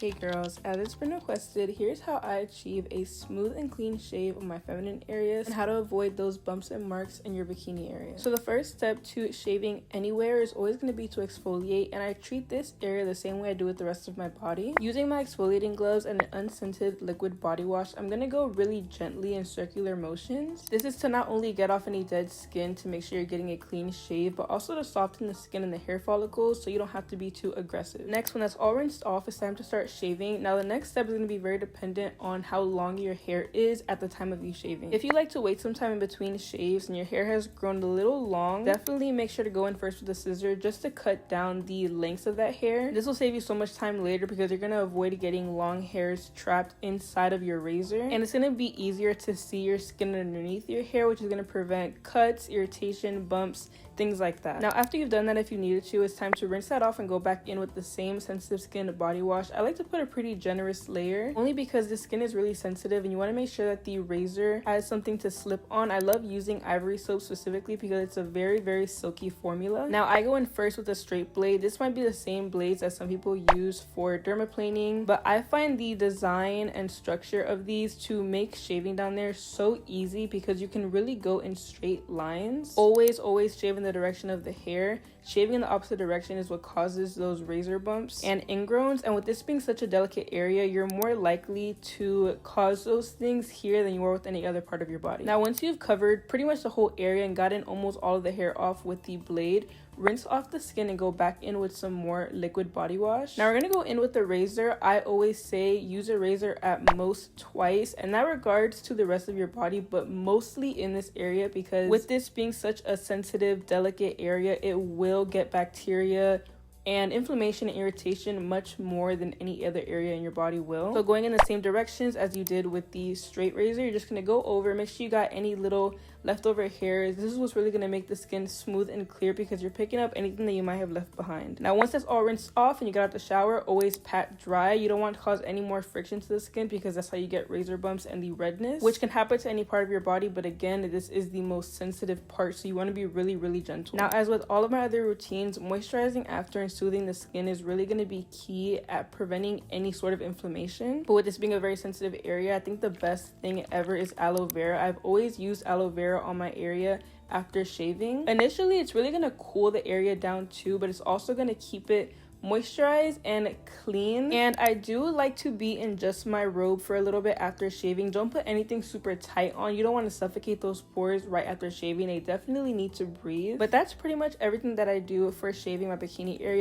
Hey girls, as it's been requested, here's how I achieve a smooth and clean shave of my feminine areas and how to avoid those bumps and marks in your bikini area. So the first step to shaving anywhere is always going to be to exfoliate, and I treat this area the same way I do with the rest of my body. Using my exfoliating gloves and an unscented liquid body wash, I'm going to go really gently in circular motions. This is to not only get off any dead skin to make sure you're getting a clean shave, but also to soften the skin and the hair follicles so you don't have to be too aggressive. Next, when that's all rinsed off, it's time to start shaving. Now the next step is going to be very dependent on how long your hair is at the time of you shaving. If you like to wait some time in between shaves and your hair has grown a little long, definitely make sure to go in first with a scissor just to cut down the lengths of that hair. This will save you so much time later because you're going to avoid getting long hairs trapped inside of your razor, and it's going to be easier to see your skin underneath your hair, which is going to prevent cuts, irritation, bumps, things like that. Now after you've done that, if you needed to, it's time to rinse that off and go back in with the same sensitive skin body wash. I like to put a pretty generous layer only because the skin is really sensitive and you want to make sure that the razor has something to slip on. I love using ivory soap specifically because it's a very silky formula. Now I go in first with a straight blade. This might be the same blades as some people use for dermaplaning, but I find the design and structure of these to make shaving down there so easy because you can really go in straight lines. Always shave in the direction of the hair. Shaving in the opposite direction is what causes those razor bumps and ingrowns, and with this being such a delicate area, you're more likely to cause those things here than you are with any other part of your body. Now once you've covered pretty much the whole area and gotten almost all of the hair off with the blade, rinse off the skin and go back in with some more liquid body wash. Now we're gonna go in with the razor. I always say use a razor at most twice, and that regards to the rest of your body, but mostly in this area because with this being such a sensitive, delicate area, it will get bacteria and inflammation and irritation much more than any other area in your body will. So going in the same directions as you did with the straight razor, you're just going to go over, make sure you got any little leftover hairs. This is what's really going to make the skin smooth and clear because you're picking up anything that you might have left behind. Now once that's all rinsed off and you got out the shower, always pat dry. You don't want to cause any more friction to the skin because that's how you get razor bumps and the redness, which can happen to any part of your body, but again, this is the most sensitive part, so you want to be really gentle. Now as with all of my other routines, moisturizing after and soothing the skin is really going to be key at preventing any sort of inflammation. But with this being a very sensitive area, I think the best thing ever is aloe vera. I've always used aloe vera on my area after shaving. Initially, it's really going to cool the area down too, but it's also going to keep it moisturized and clean. And I do like to be in just my robe for a little bit after shaving. Don't put anything super tight on. You don't want to suffocate those pores right after shaving. They definitely need to breathe. But that's pretty much everything that I do for shaving my bikini area.